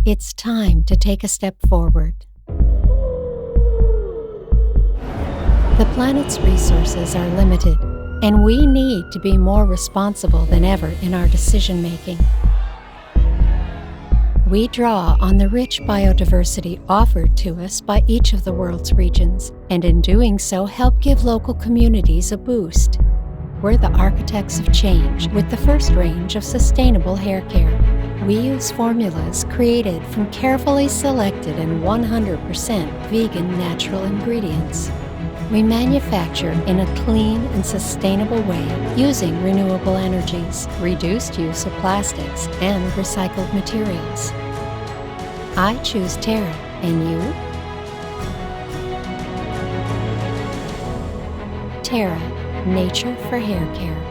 It's time to take a step forward. The planet's resources are limited, and we need to be more responsible than ever in our decision-making. We draw on the rich biodiversity offered to us by each of the world's regions, and in doing so help give local communities a boost. We're the architects of change with the first range of sustainable hair care. We use formulas created from carefully selected and 100% vegan natural ingredients. We manufacture in a clean and sustainable way using renewable energies, reduced use of plastics, and recycled materials. I choose Terra, and you? Terra, nature for hair care.